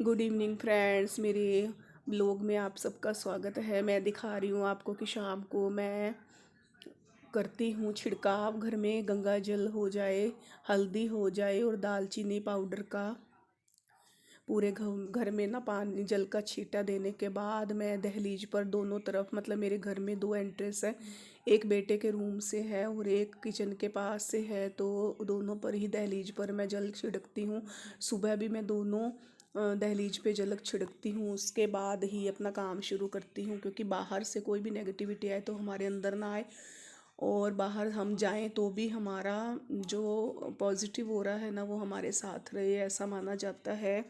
Good evening friends, मेरे blog में आप सबका स्वागत है। मैं दिखा रही हूँ आपको कि शाम को मैं करती हूँ छिड़काव घर में, गंगा जल हो जाए, हल्दी हो जाए और दालचीनी पाउडर का पूरे घर में ना पानी जल का छींटा देने के बाद मैं दहलीज पर दोनों तरफ, मतलब मेरे घर में दो एंट्रेंस है, एक बेटे के रूम से है और एक किचन के पास से है, तो दोनों पर ही दहलीज पर मैं जल छिड़कती हूँ। सुबह भी मैं दोनों दहलीज पे जल छिड़कती हूँ, उसके बाद ही अपना काम शुरू करती हूँ, क्योंकि बाहर से कोई भी नेगेटिविटी आए तो हमारे अंदर ना आए और बाहर हम जाएं तो भी हमारा जो पॉजिटिव हो रहा है ना वो हमारे साथ रहे, ऐसा माना जाता है।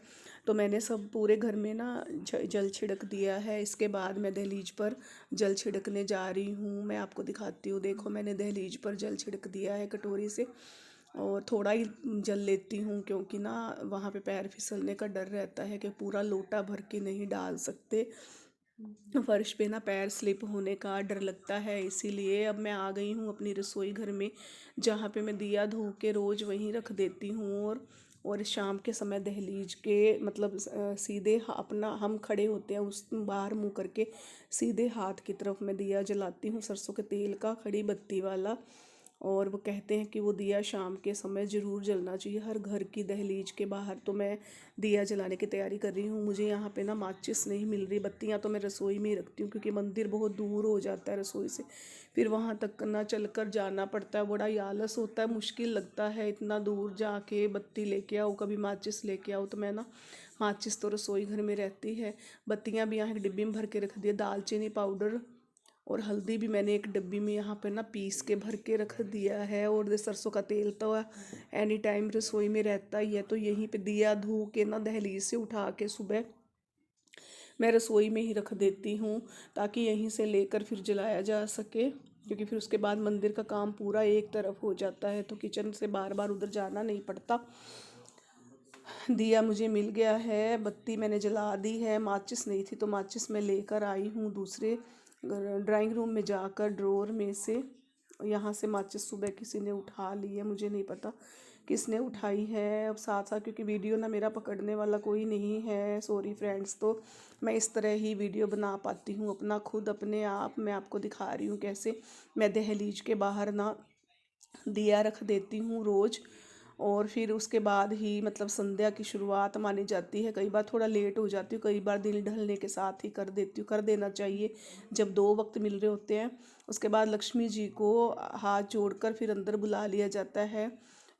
तो मैंने सब पूरे घर में ना जल छिड़क दिया है। इसके बाद मैं दहलीज पर जल छिड़कने जा रही हूँ। मैं आपको दिखाती हूँ, देखो मैंने दहलीज पर जल छिड़क दिया है कटोरी से, और थोड़ा ही जल लेती हूँ क्योंकि ना वहाँ पे पैर फिसलने का डर रहता है कि पूरा लोटा भर के नहीं डाल सकते, फर्श पे ना पैर स्लिप होने का डर लगता है। इसीलिए अब मैं आ गई हूँ अपनी रसोई घर में, जहाँ पे मैं दिया धो के रोज़ वहीं रख देती हूँ। और शाम के समय दहलीज के मतलब सीधे अपना हम खड़े होते हैं उस बाहर मुँह करके, सीधे हाथ की तरफ मैं दिया जलाती हूँ सरसों के तेल का, खड़ी बत्ती वाला। और वो कहते हैं कि वो दिया शाम के समय ज़रूर जलना चाहिए हर घर की दहलीज के बाहर। तो मैं दिया जलाने की तैयारी कर रही हूँ। मुझे यहाँ पे ना माचिस नहीं मिल रही, बत्तियाँ तो मैं रसोई में ही रखती हूँ क्योंकि मंदिर बहुत दूर हो जाता है रसोई से, फिर वहाँ तक ना चल कर जाना पड़ता है, बड़ा ही आलस होता है, मुश्किल लगता है इतना दूर जाके बत्ती लेके आओ, कभी माचिस लेके आओ। तो मैं ना माचिस तो रसोई घर में रहती है, बत्तियाँ भी यहाँ एक डिब्बी में भर के रख दिया, दालचीनी पाउडर और हल्दी भी मैंने एक डब्बी में यहाँ पे ना पीस के भर के रख दिया है। और सरसों का तेल तो एनी टाइम रसोई में रहता ही है, तो यहीं पे दिया धो के ना दहलीज से उठा के सुबह मैं रसोई में ही रख देती हूँ, ताकि यहीं से लेकर फिर जलाया जा सके, क्योंकि फिर उसके बाद मंदिर का काम पूरा एक तरफ हो जाता है तो किचन से बार बार उधर जाना नहीं पड़ता। दिया मुझे मिल गया है, बत्ती मैंने जला दी है, माचिस नहीं थी तो माचिस मैं लेकर आई हूँ दूसरे ड्राइंग रूम में जाकर ड्रॉर में से। यहाँ से माचिस सुबह किसी ने उठा ली है, मुझे नहीं पता किसने उठाई है। अब साथ साथ क्योंकि वीडियो ना मेरा पकड़ने वाला कोई नहीं है, सॉरी फ्रेंड्स, तो मैं इस तरह ही वीडियो बना पाती हूँ अपना खुद अपने आप। मैं आपको दिखा रही हूँ कैसे मैं दहलीज के बाहर ना दिया रख देती हूँ रोज़, और फिर उसके बाद ही मतलब संध्या की शुरुआत मानी जाती है। कई बार थोड़ा लेट हो जाती हूँ, कई बार दिन ढलने के साथ ही कर देती हूँ, कर देना चाहिए जब दो वक्त मिल रहे होते हैं। उसके बाद लक्ष्मी जी को हाथ जोड़कर फिर अंदर बुला लिया जाता है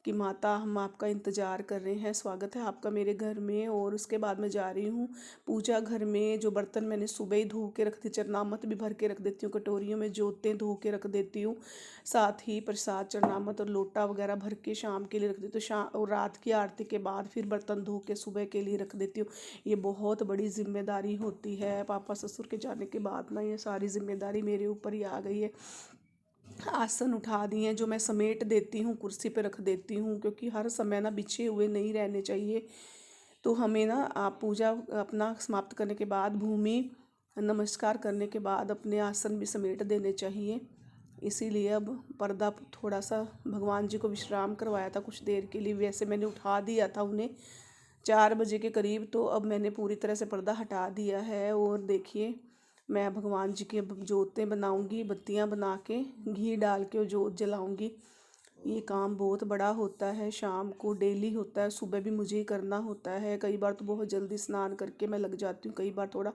कि माता हम आपका इंतज़ार कर रहे हैं, स्वागत है आपका मेरे घर में। और उसके बाद मैं जा रही हूँ पूजा घर में। जो बर्तन मैंने सुबह ही धो के रख दी, चरनामत भी भर के रख देती हूँ कटोरियों में, जोतें धो के रख देती हूँ, साथ ही प्रसाद चरनामत और लोटा वगैरह भर के शाम के लिए रख देती हूँ। शाम और रात की आरती के बाद फिर बर्तन धो के सुबह के लिए रख देती हूँ। ये बहुत बड़ी जिम्मेदारी होती है, पापा ससुर के जाने के बाद ना ये सारी जिम्मेदारी मेरे ऊपर ही आ गई है। आसन उठा दिए हैं जो मैं समेट देती हूँ, कुर्सी पे रख देती हूँ, क्योंकि हर समय ना बिछे हुए नहीं रहने चाहिए। तो हमें ना आप पूजा अपना समाप्त करने के बाद भूमि नमस्कार करने के बाद अपने आसन भी समेट देने चाहिए। इसीलिए अब पर्दा थोड़ा सा भगवान जी को विश्राम करवाया था कुछ देर के लिए, वैसे मैंने उठा दिया था उन्हें 4 बजे के करीब, तो अब मैंने पूरी तरह से पर्दा हटा दिया है। और देखिए मैं भगवान जी की अब जोतें बनाऊंगी, बत्तियां बना के घी डाल के जोत जलाऊंगी। ये काम बहुत बड़ा होता है, शाम को डेली होता है, सुबह भी मुझे ही करना होता है। कई बार तो बहुत जल्दी स्नान करके मैं लग जाती हूँ, कई बार थोड़ा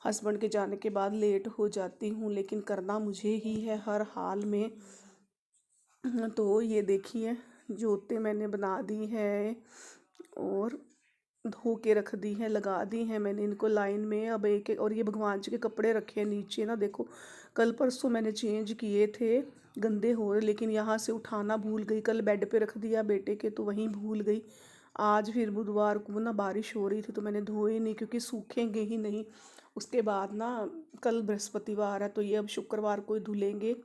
हस्बैंड के जाने के बाद लेट हो जाती हूँ, लेकिन करना मुझे ही है हर हाल में। तो ये देखिए जोतें मैंने बना दी है और धो के रख दी हैं, लगा दी हैं मैंने इनको लाइन में। अब एक एक और ये भगवान जी के कपड़े रखे हैं नीचे ना, देखो कल परसों मैंने चेंज किए थे, गंदे हो रहे, लेकिन यहाँ से उठाना भूल गई, कल बेड पे रख दिया बेटे के तो वहीं भूल गई। आज फिर बुधवार को ना बारिश हो रही थी तो मैंने धोए नहीं क्योंकि सूखेंगे ही नहीं। उसके बाद ना कल बृहस्पतिवार है तो ये अब शुक्रवार को ही धुलेंगे,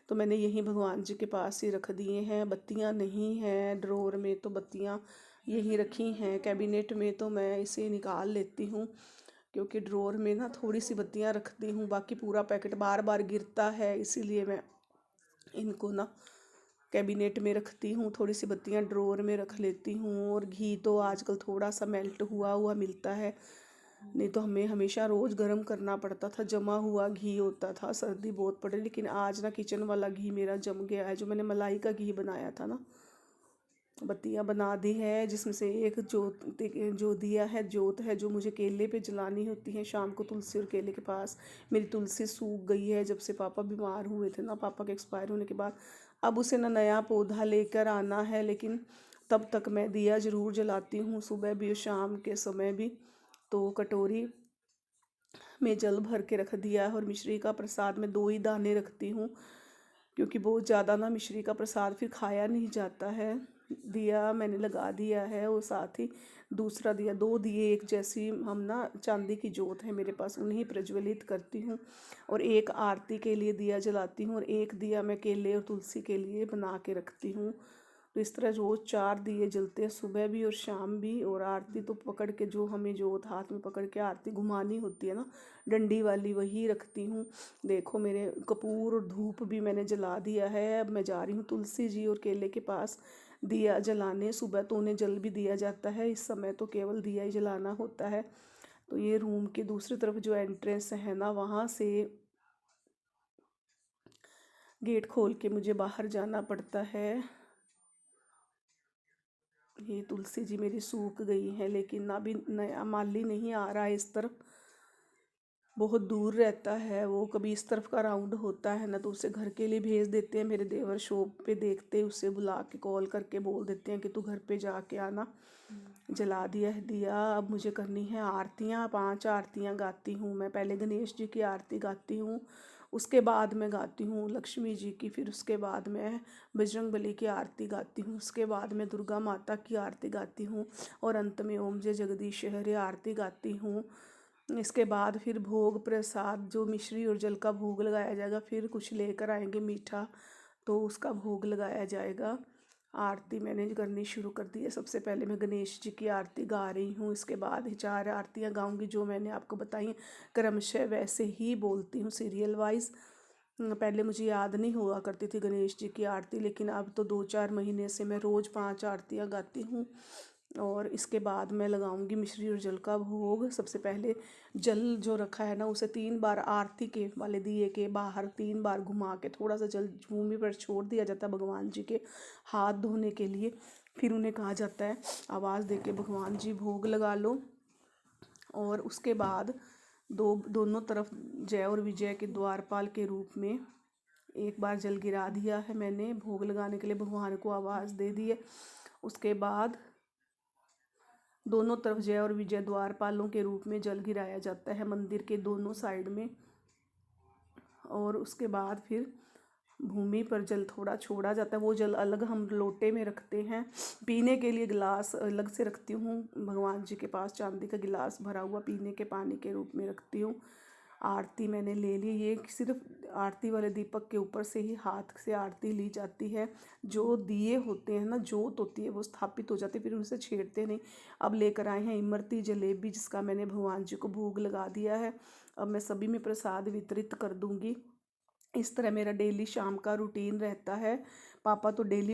तो मैंने यहीं भगवान जी के पास ही रख दिए हैं। बत्तियां नहीं हैं ड्रॉर में तो बत्तियां यहीं रखी हैं, कैबिनेट में तो मैं इसे निकाल लेती हूँ, क्योंकि ड्रॉर में ना थोड़ी सी बत्तियां रखती हूँ, बाकी पूरा पैकेट बार बार गिरता है, इसीलिए मैं इनको ना कैबिनेट में रखती हूँ, थोड़ी सी बत्तियाँ ड्रॉर में रख लेती हूँ। और घी तो आजकल थोड़ा सा मेल्ट हुआ हुआ मिलता है, नहीं तो हमें हमेशा रोज़ गर्म करना पड़ता था, जमा हुआ घी होता था, सर्दी बहुत पड़ रही। लेकिन आज ना किचन वाला घी मेरा जम गया है, जो मैंने मलाई का घी बनाया था ना। बत्तियाँ बना दी है, जिसमें से एक जोत जो दिया है, जोत है जो मुझे केले पे जलानी होती है शाम को, तुलसी और केले के पास। मेरी तुलसी सूख गई है जब से पापा बीमार हुए थे ना, पापा के एक्सपायर होने के बाद। अब उसे ना नया पौधा लेकर आना है, लेकिन तब तक मैं दिया ज़रूर जलाती हूँ, सुबह भी और शाम के समय भी। तो कटोरी में जल भर के रख दिया है, और मिश्री का प्रसाद में 2 ही दाने रखती हूँ, क्योंकि बहुत ज़्यादा ना मिश्री का प्रसाद फिर खाया नहीं जाता है। दिया मैंने लगा दिया है, और साथ ही दूसरा दिया, 2 दिए एक जैसी हम ना चांदी की जोत है मेरे पास, उन्हें प्रज्वलित करती हूँ। और एक आरती के लिए दिया जलाती हूँ, और एक दिया मैं केले और तुलसी के लिए बना के रखती हूँ। तो इस तरह रोज़ 4 दिए जलते हैं, सुबह भी और शाम भी। और आरती तो पकड़ के, जो हमें जोत हाथ में पकड़ के आरती घुमानी होती है ना, डंडी वाली, वही रखती हूँ। देखो मेरे कपूर और धूप भी मैंने जला दिया है। अब मैं जा रही हूँ तुलसी जी और केले के पास दिया जलाने। सुबह तो उन्हें जल भी दिया जाता है, इस समय तो केवल दिया ही जलाना होता है। तो ये रूम के दूसरी तरफ जो एंट्रेंस है ना, वहाँ से गेट खोल के मुझे बाहर जाना पड़ता है। ये तुलसी जी मेरी सूख गई है, लेकिन अभी नया माली नहीं आ रहा है इस तरफ, बहुत दूर रहता है वो। कभी इस तरफ का राउंड होता है ना, तो उसे घर के लिए भेज देते हैं मेरे देवर। शॉप पे देखते उसे बुला के कॉल करके बोल देते हैं कि तू घर पे जाके आना। जला दिया है दिया। अब मुझे करनी है आरतियाँ, 5 आरतियाँ गाती हूँ मैं। पहले गणेश जी की आरती गाती हूँ, उसके बाद मैं गाती हूँ लक्ष्मी जी की, फिर उसके बाद मैं बजरंगबली की आरती गाती हूँ, उसके बाद मैं दुर्गा माता की आरती गाती हूँ, और अंत में ओम जय जगदीश हरे आरती गाती हूँ। इसके बाद फिर भोग प्रसाद, जो मिश्री और जल का भोग लगाया जाएगा, फिर कुछ लेकर आएंगे मीठा, तो उसका भोग लगाया जाएगा। आरती मैंने करनी शुरू कर दी है। सबसे पहले मैं गणेश जी की आरती गा रही हूँ, इसके बाद ही 4 आरतियाँ गाऊंगी जो मैंने आपको बताई हैं। क्रमशः वैसे ही बोलती हूँ, सीरियल वाइज। पहले मुझे याद नहीं हुआ करती थी गणेश जी की आरती, लेकिन अब तो 2-4 महीने से मैं रोज़ 5 आरतियाँ गाती हूँ। और इसके बाद मैं लगाऊंगी मिश्री और जल का भोग। सबसे पहले जल जो रखा है ना, उसे 3 बार आरती के वाले दिए के बाहर 3 बार घुमा के थोड़ा सा जल भूमि पर छोड़ दिया जाता है भगवान जी के हाथ धोने के लिए। फिर उन्हें कहा जाता है आवाज़ दे के, भगवान जी भोग लगा लो। और उसके बाद दोनों तरफ जय और विजय के द्वारपाल के रूप में एक बार जल गिरा दिया है मैंने, भोग लगाने के लिए भगवान को आवाज़ दे दी है। उसके बाद दोनों तरफ जय और विजय द्वारपालों के रूप में जल गिराया जाता है मंदिर के दोनों साइड में। और उसके बाद फिर भूमि पर जल थोड़ा छोड़ा जाता है, वो जल अलग हम लोटे में रखते हैं। पीने के लिए गिलास अलग से रखती हूँ, भगवान जी के पास चांदी का गिलास भरा हुआ पीने के पानी के रूप में रखती हूँ। आरती मैंने ले ली, ये सिर्फ आरती वाले दीपक के ऊपर से ही हाथ से आरती ली जाती है। जो दिए होते हैं ना, जोत होती है, वो स्थापित हो जाती है, फिर उनसे छेड़ते नहीं। अब लेकर आए हैं इमरती जलेबी, जिसका मैंने भगवान जी को भोग लगा दिया है। अब मैं सभी में प्रसाद वितरित कर दूंगी। इस तरह मेरा डेली शाम का रूटीन रहता है। पापा तो डेली